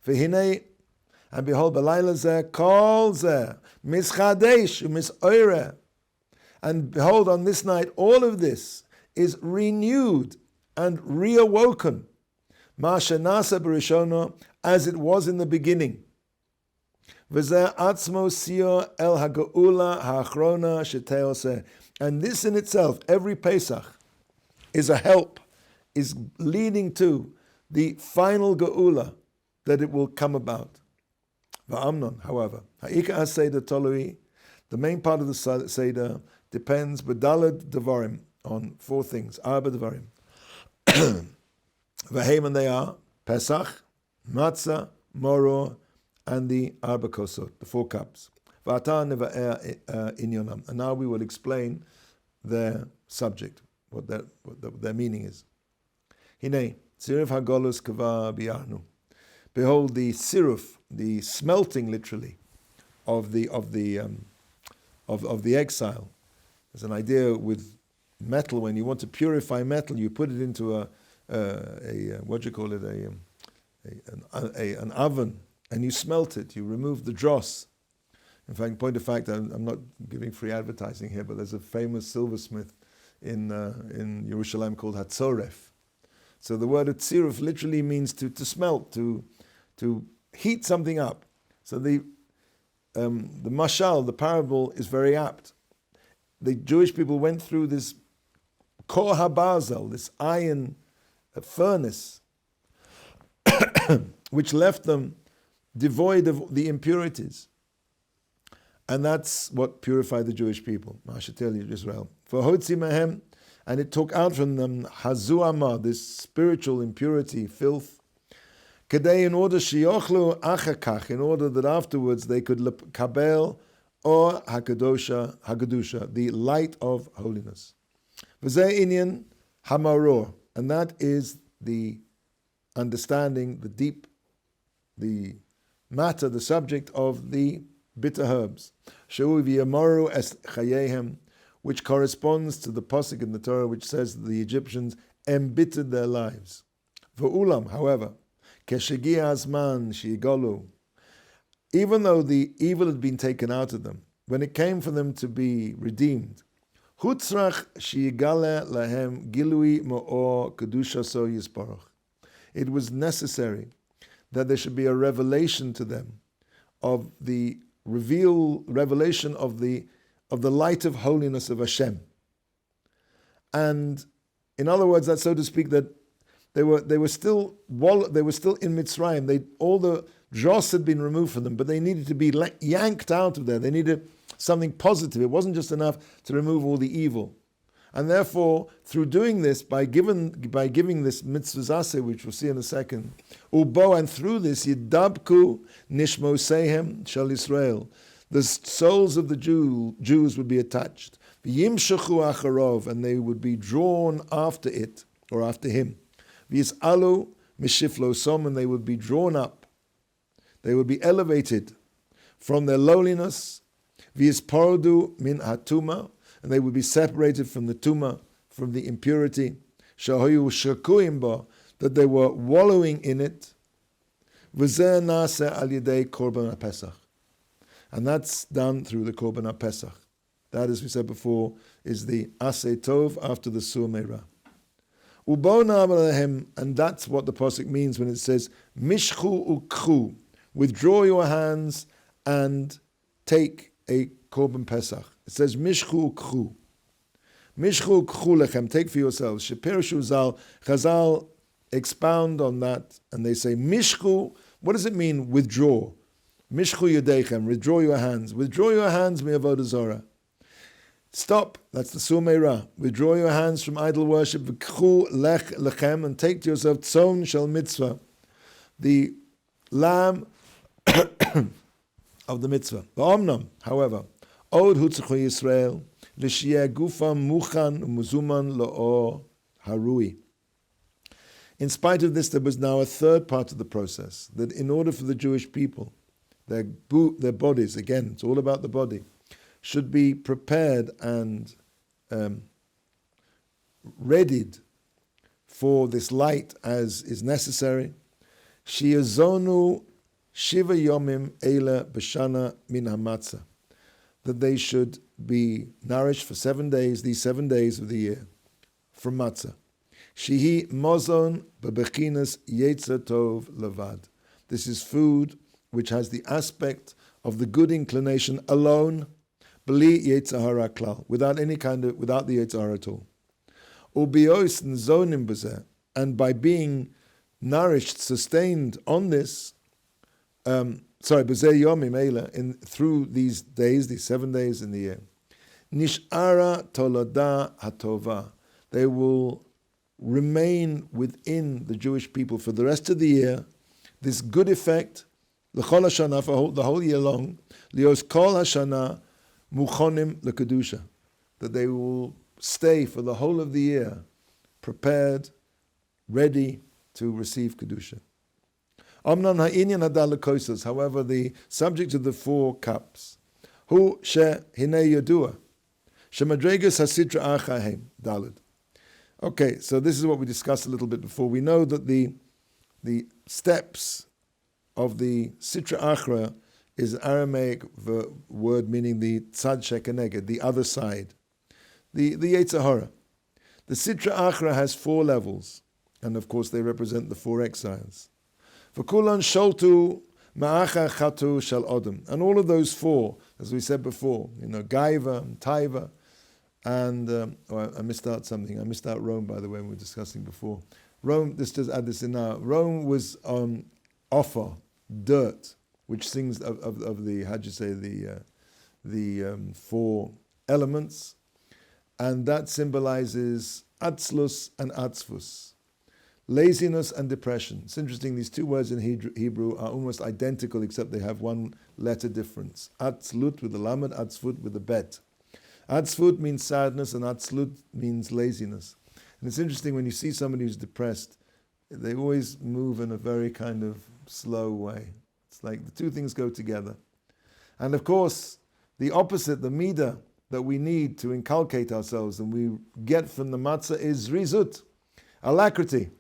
V'hinei, and behold, b'layla zeh, kol zeh, mischadesh u'misoireh, and behold, on this night, all of this is renewed and reawoken, ma shenasa b'rishono, as it was in the beginning. V'zeh atzmo siyur el ha'geula ha'achrona sheteoseh, and this in itself, every Pesach, is a help, is leading to the final geula that it will come about. Va'amnon, however, ha'ika ha'seder tolui, the main part of the Seder depends b'dalad devarim, on four things, arba devarim. V'heim, and they are Pesach, Matzah, Moro, and the arba kosot, the 4 cups. V'ata neva'er inyonam, and now we will explain their subject, what their meaning is. Hinei, siruf hagolus kava bi'arnu. Behold, the siruf, the smelting, literally, of the exile, There's an idea with metal, when you want to purify metal, you put it into an oven, and you smelt it. You remove the dross. In fact, point of fact, I'm not giving free advertising here, but there's a famous silversmith in Yerushalayim called Hatzoref. So the word Hatziruf literally means to smelt, to heat something up. So the mashal, the parable, is very apt. The Jewish people went through this kor habarzel, this iron furnace, which left them devoid of the impurities. And that's what purified the Jewish people, Ma'ashatel Israel. For Hotzi Mahem, and it took out from them Hazuama, this spiritual impurity, filth, Kadei, in order Shiochlu Achakach, in order that afterwards they could kabel or Hakadusha, the light of holiness. V'zeh inyan hamaror, and that is the understanding, the matter, the subject of the bitter herbs. She'u v'yamaru es chayehem, which corresponds to the pasuk in the Torah which says that the Egyptians embittered their lives. V'ulam, however, keshegia azman shi'galu, even though the evil had been taken out of them, when it came for them to be redeemed, hutzrach shi'gale lahem gilui mo'or kedusha so yisparach, it was necessary that there should be a revelation to them of the revelation of the light of holiness of Hashem. And in other words, that's so to speak, that they were still in Mitzrayim. All the dross had been removed from them, but they needed to be yanked out of there. They needed something positive. It wasn't just enough to remove all the evil. And therefore, through doing this, by giving this mitzvah zaseh, which we'll see in a second, ubo, and through this, yidabku nishmosehem shel Israel, the souls of the Jews would be attached. V'yimshachu acharov, and they would be drawn after it, or after him. V'yisalu mishiflo som, and they would be drawn up. They would be elevated from their lowliness. V'yispardu min hatuma, and they would be separated from the tuma, from the impurity. Shahoyu shakuim ba, that they were wallowing in it. V'zeh naseh al yedei korban HaPesach. And that's done through the Korban HaPesach. That, as we said before, is the Aseh Tov after the Sur Meirah. And that's what the pasuk means when it says, Mishchu ukchu, withdraw your hands and take a Korban Pesach. It says, Mishchu ukchu. Mishchu ukchu lechem, take for yourselves. Shepershu zal, Chazal expound on that, and they say, Mishchu, what does it mean, withdraw? Mishchu yedechem, withdraw your hands. Withdraw your hands, mi'avodah zorah. Stop, that's the Sur Meirah. Withdraw your hands from idol worship. V'kchu lech lechem, and take to yourself tzon shel mitzvah, the lamb of the mitzvah. V'omnam, however, od hutzuchu Yisrael, l'shiyeh gufam muchan umuzuman lo'or harui. In spite of this, there was now a third part of the process, that in order for the Jewish people, their bodies, again, it's all about the body, should be prepared and readied for this light as is necessary. Shiazonu shiva yomim eila b'shana min hamatzah, that they should be nourished for 7 days, these 7 days of the year, from matzah. Shihi mozon bebechinas yetzer tov levad. This is food which has the aspect of the good inclination alone, bli yetzer hara klal, without the yetzer hara at all. Ubios nzonim b'zeh, and by being nourished, sustained on this, b'zeh yomim eila, through these days, these 7 days in the year, nish'ara tolada hatova, they will remain within the Jewish people for the rest of the year, this good effect, l'chol hashana, for the whole year long, lios kol hashana muchonim lekedusha, that they will stay for the whole of the year prepared, ready to receive kedusha. Amnan ha'inyan hadal lekosas, however, the subject of the 4 cups, hu she hinei yodua, Shemadregas hasitra achahem dalid. Okay, so this is what we discussed a little bit before. We know that the steps of the sitra achra is an Aramaic word meaning the tzad shekeneged, the other side, the Yetzer Hara. The sitra achra has 4 levels, and of course they represent the 4 exiles. V'kulan sholtu ma'acha chatu shel odom, and all of those 4, as we said before, Gaiva and Taiva, and I missed out something. I missed out Rome, by the way, we were discussing before. Rome, just add this in now. Rome was offer, dirt, which sings of the, how'd you say, the 4 elements, and that symbolizes atzlus and atzvus, laziness and depression. It's interesting, these 2 words in Hebrew are almost identical, except they have 1 letter difference. Atzlut with the lamed, atzvut with the bet. Atzvut means sadness, and atzlut means laziness. And it's interesting when you see somebody who's depressed, they always move in a very kind of slow way. It's like the 2 things go together. And of course, the opposite, the midah that we need to inculcate ourselves and we get from the matzah is rizut, alacrity.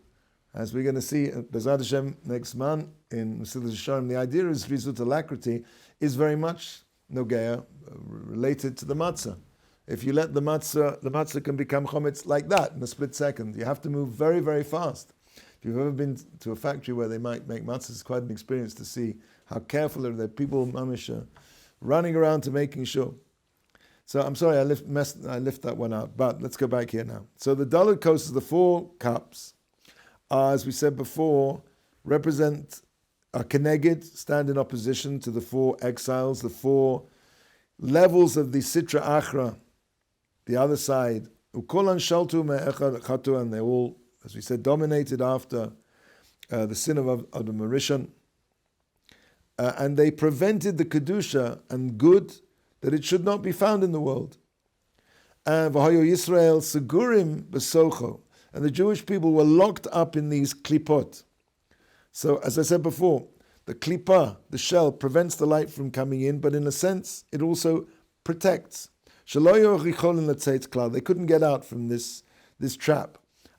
As we're going to see, Bezrat Hashem next month in Mesilas Yesharim, the idea is rizut, alacrity, is very much nogea, related to the matzah. If you let the matzah can become chometz like that in a split second. You have to move very, very fast. If you've ever been to a factory where they might make matzah, it's quite an experience to see how careful are the people, mamish, running around to making sure. So I'm sorry, I lift that one out, but let's go back here now. So the Dalet Kos, the 4 cups, are, as we said before, represent a keneged, stand in opposition to the 4 exiles, the 4 levels of the Sitra Achra, the other side. Ukolan shaltu me'echad chatu, and they all, as we said, dominated after the sin of Adam Rishon, and they prevented the kedusha and good that it should not be found in the world. And v'hayu Yisrael segurim b'socho, and the Jewish people were locked up in these klipot. So, as I said before, the klipa, the shell, prevents the light from coming in, but in a sense, it also protects. They couldn't get out from this trap.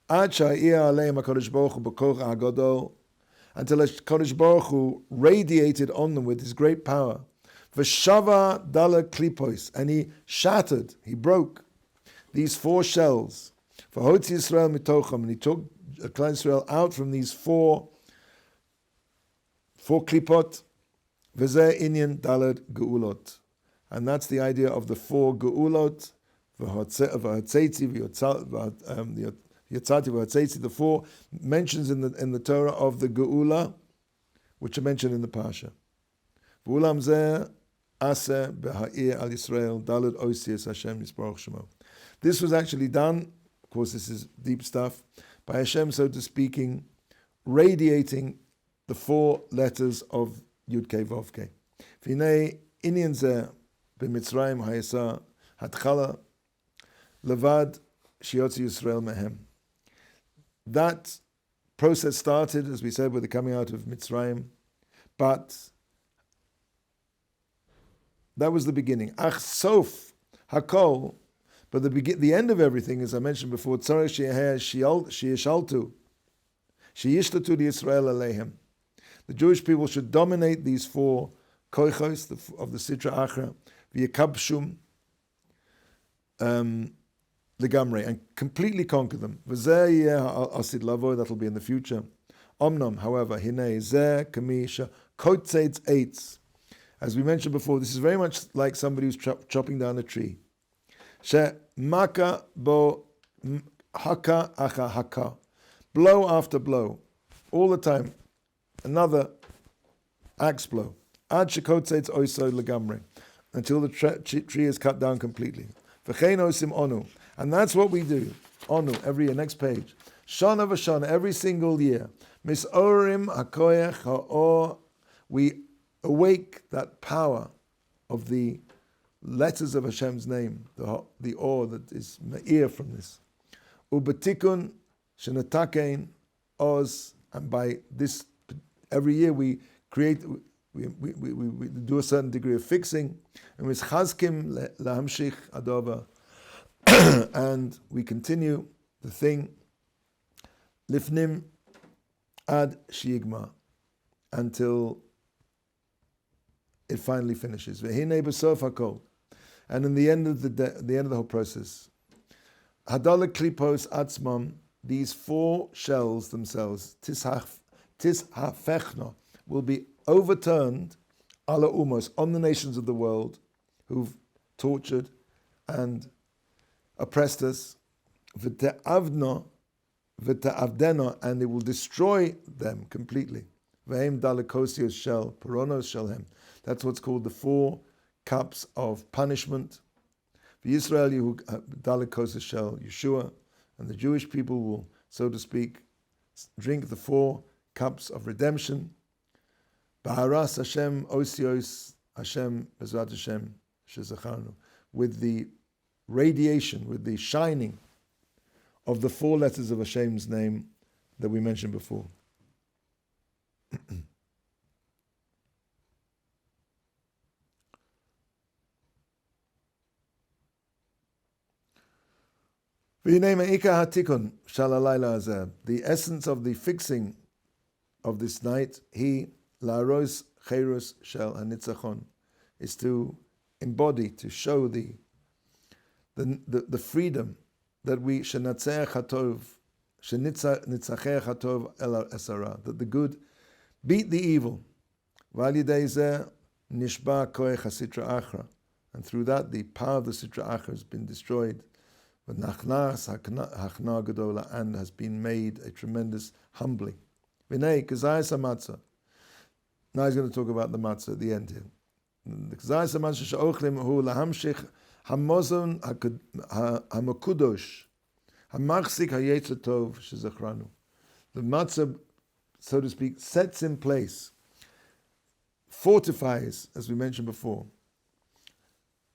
Until HaKadosh Baruch Hu radiated on them with his great power. V'shava dala klipos, and he shattered, he broke these 4 shells. V'hotzi Yisrael mitocham, and he took Klal Yisrael out from these 4 klipot. V'zeh inyan dalad geulot, and that's the idea of the 4 geulot. V'hatzeitzi v'yatzati v'hatzeitzi, the 4 mentions in the Torah of the geula, which are mentioned in the Pasha. V'ulam zeh aseh b'ha'ir al Yisrael dalad oisias Hashem yisbarach shemo. This was actually done, of course this is deep stuff, by Hashem, so to speaking, radiating the 4 letters of Yud Kei Vav Kei. V'hinei inyan zeh b'Mitzrayim ha'yasa hatchala levad shiotzi Yisrael mehem. That process started, as we said, with the coming out of Mitzrayim, but that was the beginning. Ach sof hakol, but the end of everything, as I mentioned before, tzarech sheyishaltu sheyishtatu Yisrael aleihem. The Jewish people should dominate these 4 koichos of the Sitra Achra, v'yekabshum legamre, and completely conquer them. V'zeh yeh asid lavo, that'll be in the future. Omnom, however, hinei zeh kamisha kotzeitz eitz. As we mentioned before, this is very much like somebody who's chopping down a tree. She maka bo haka acha haka, blow after blow, all the time. Another axe blow. Ad shekotzeitz oisoi legamre, until the tree is cut down completely. V'chein osim onu, and that's what we do. Onu, every year. Next page. Shana v'shana, every single year. Misorim hakoyach ha'or, we awake that power of the letters of Hashem's name, the or that is me'ir from this. Ubetikun shenatakein oz, and by this, every year we create, we do a certain degree of fixing, and mischazkim lahamshich adova And we continue the thing, Lifnim ad shiigma, until it finally finishes. V'hinei b'sof hakol. And in the end of the whole process, Hadala klipos atzmam, these four shells themselves, tishafechna, will be overturned ala umos, on the nations of the world who've tortured and oppressed us, v'te'avdena, and it will destroy them completely. V'hem dalakosios shel, poronos shelhem. That's what's called the four cups of punishment. The Israeli who dalakosios shel Yeshua, and the Jewish people will, so to speak, drink the four cups of redemption. Ba'aras Hashem osios Hashem bezrat Hashem shezacharnu, with the radiation, with the shining of the four letters of Hashem's name that we mentioned before. The essence of the fixing of this night, la'aros cherus shel hanitzachon, is to embody, to show the freedom that we shenatzeach hatov, shenitzachech hatov el esara, that the good beat the evil. V'al yidei zeh nishba koech hasitra achra, and through that the power of the sitra achra has been destroyed. V'nachnas hachna gedola, and has been made a tremendous humbling. V'nei kazayas hamatzah. Now he's going to talk about the matzah at the end here. The kazayas hamatzah she'ochlim hu lahamshich hamozon hamakudosh hamachzik hayetzer tov shezachranu. The matzah, so to speak, sets in place, fortifies, as we mentioned before,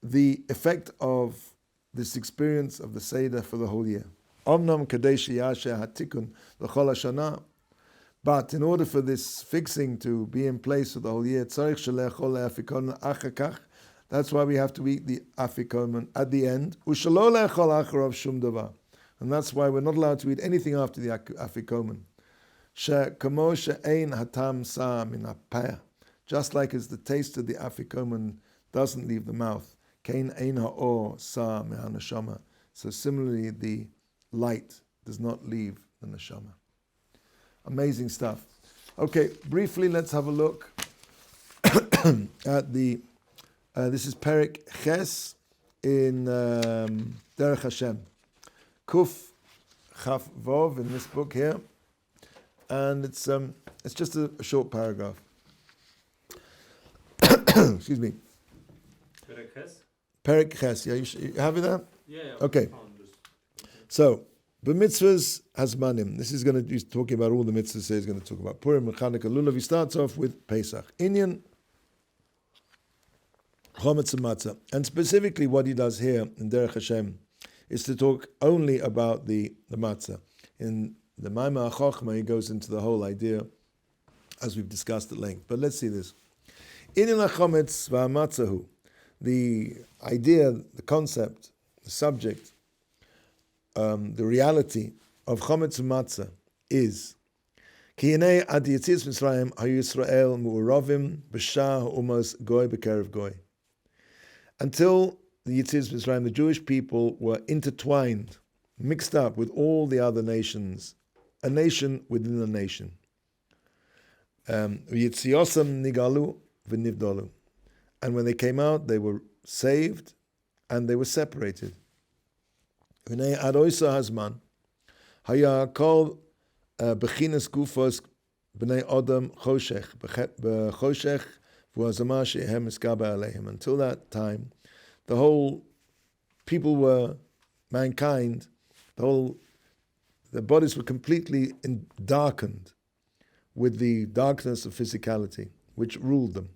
the effect of this experience of the Seder for the whole year. Omnam kadesh yashe hatikun l'chol hashana. But in order for this fixing to be in place for the whole year, tzarich shelechol le'afikomen achakach. That's why we have to eat the afikomen at the end. Ushalo le'echol acharav shum davar. And that's why we're not allowed to eat anything after the afikomen. She'kamo she'ein hatam sa min hapeh. Just like as the taste of the afikomen doesn't leave the mouth. Kain ein ha'or sa me'haneshama. So similarly, the light does not leave the neshama. Amazing stuff. Okay, briefly, let's have a look at the. This is Perek Ches in Derech Hashem. Kuf Chaf Vov in this book here, and it's just a short paragraph. Excuse me. Derech Hashem? Perek Ches. Yeah, you have it there? Yeah. Okay. So, b'mitzvahs hazmanim. This is going to be talking about all the mitzvahs. He's going to talk about Purim and Chanukah. Lulav. He starts off with Pesach. Inyan chometz and matzah. And specifically what he does here in Derech Hashem is to talk only about the matzah. In the Ma'amar Hachochma, he goes into the whole idea, as we've discussed at length. But let's see this. Inyan chometz v'amatzahu. The idea, the concept, the subject, the reality of chometz and matzah is ki hinei ad yetzias Mitzrayim hayu Yisrael mu'uravim b'shah ha'umas goy b'kerev goy. Until the yetzias Mitzrayim, the Jewish people were intertwined, mixed up with all the other nations, a nation within a nation. Yetziosam nigalu v'nivdalu. And when they came out, they were saved and they were separated. V'nei ad oisa hazman haya kol bechinas gufos b'nei adam choshech b'choshech v'azama shehem eskaba aleihim. Until that time, the whole people were, mankind, their bodies were completely darkened with the darkness of physicality, which ruled them.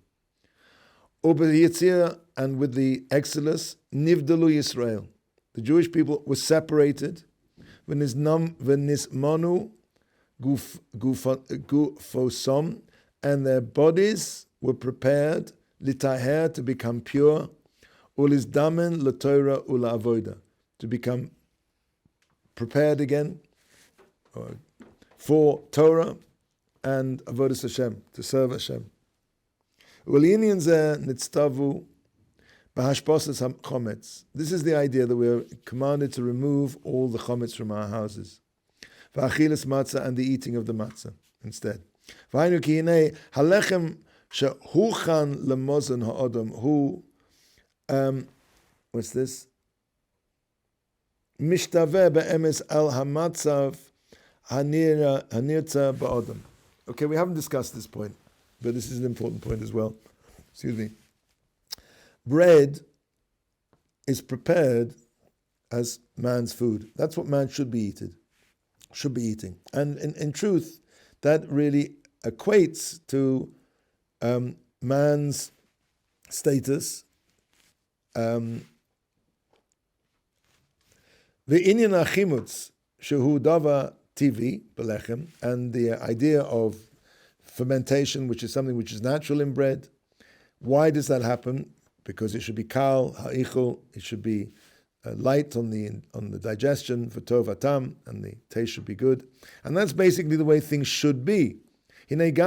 And with the Exodus, Nivdalu Yisrael, the Jewish people were separated. V'nismanu gufosom, and their bodies were prepared litaher, to become pure, ulizdamen l'Torah ula'avoda, to become prepared again for Torah and Avodas Hashem, to serve Hashem. This is the idea that we are commanded to remove all the chometz from our houses. V'achilas matzah, and the eating of the matzah instead. V'hainu ki hinei halechem shehuchan lemozon ha'odom hu, what's this? Mishtaveh be'emes al hamatzav hanirtza ba'odom. Okay, we haven't discussed this point, but this is an important point as well. Excuse me. Bread is prepared as man's food. That's what man should be eating. And in truth, that really equates to man's status. The inyan achimutz shehu dava TV, belechem, and the idea of fermentation, which is something which is natural in bread. Why does that happen? Because it should be kal, ha'ichel, it should be light on the digestion, for tov atam, and the taste should be good. And that's basically the way things should be. This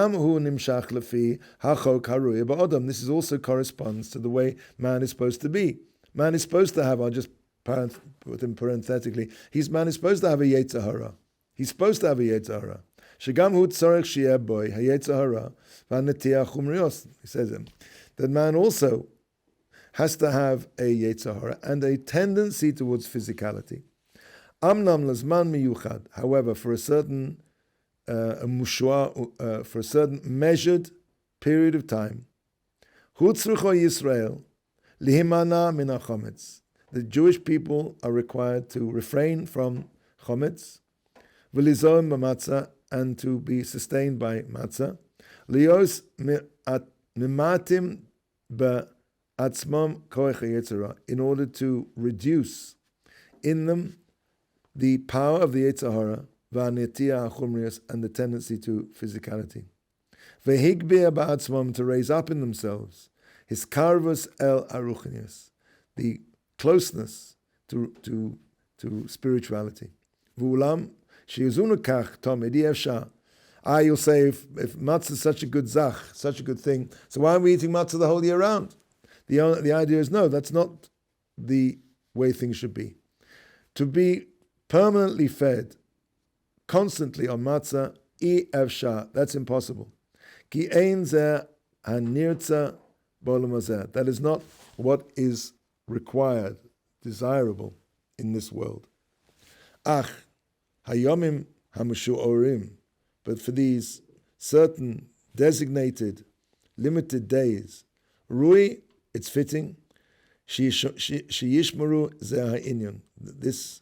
also corresponds to the way man is supposed to be. Man is supposed to have, I'll just put him parenthetically, man is supposed to have a yetzer hara. He's supposed to have a yetzer hara. Shegam hu tzorech sheyeh boy hayetzer hara v'hanetiach chumrios. He says that man also has to have a yetzer hara and a tendency towards physicality. Amnam lazman miyuchad. However, for a certain for a certain measured period of time, hu tzrucho Yisrael lihimana min hachometz. The Jewish people are required to refrain from chometz, v'lizom b'matzah, and to be sustained by matzah, lios mimatim be'atzmam koach hayetzara, in order to reduce in them the power of the yetzer hara, v'anetia hachumrius, and the tendency to physicality. V'higbia ba'atzmam, to raise up in themselves his karvus el aruchinius, the closeness to spirituality. V'ulam she'yizunu kach tomid yevsha. You'll say, if matzah is such a good zach, such a good thing, so why are we eating matzah the whole year round? The idea is, no, that's not the way things should be. To be permanently fed, constantly on matzah, efsha, that's impossible. Ki ein zeh hanirtza b'olam hazeh. That is not what is required, desirable in this world. Ach, hayomim hamushu'orim, but for these certain designated, limited days, rui, it's fitting, sheyishmaru zeh ha'inyan. This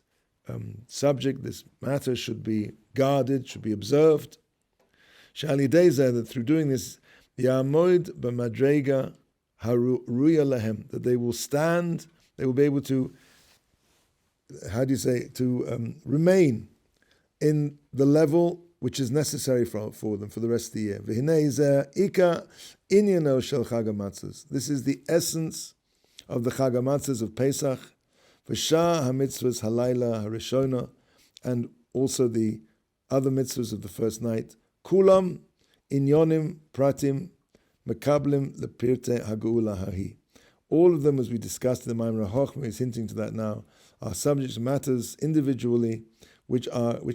subject, this matter should be guarded, should be observed. Shali dezeh, that through doing this, ya'amoid b'madrega haruya lahem, that they will stand, they will be able to, remain in the level which is necessary for them for the rest of the year. This is the essence of the Chag HaMatzos of Pesach, V'shah HaMitzvahs Halayla HaRishona, and also the other mitzvahs of the first night. Kulam Inyonim Pratim Mekablim Lepirte Hageula Hahi. All of them, as we discussed in the Ma'amar Hachochma, is hinting to that now, are subject matters individually, which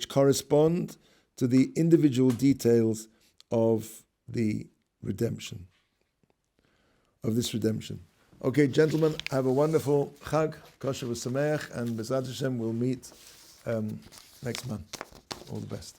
correspond to the individual details of the redemption, of this redemption. Okay, gentlemen, have a wonderful Chag, Kosher v'Sameach, and B'ezrat Hashem we'll meet next month. All the best.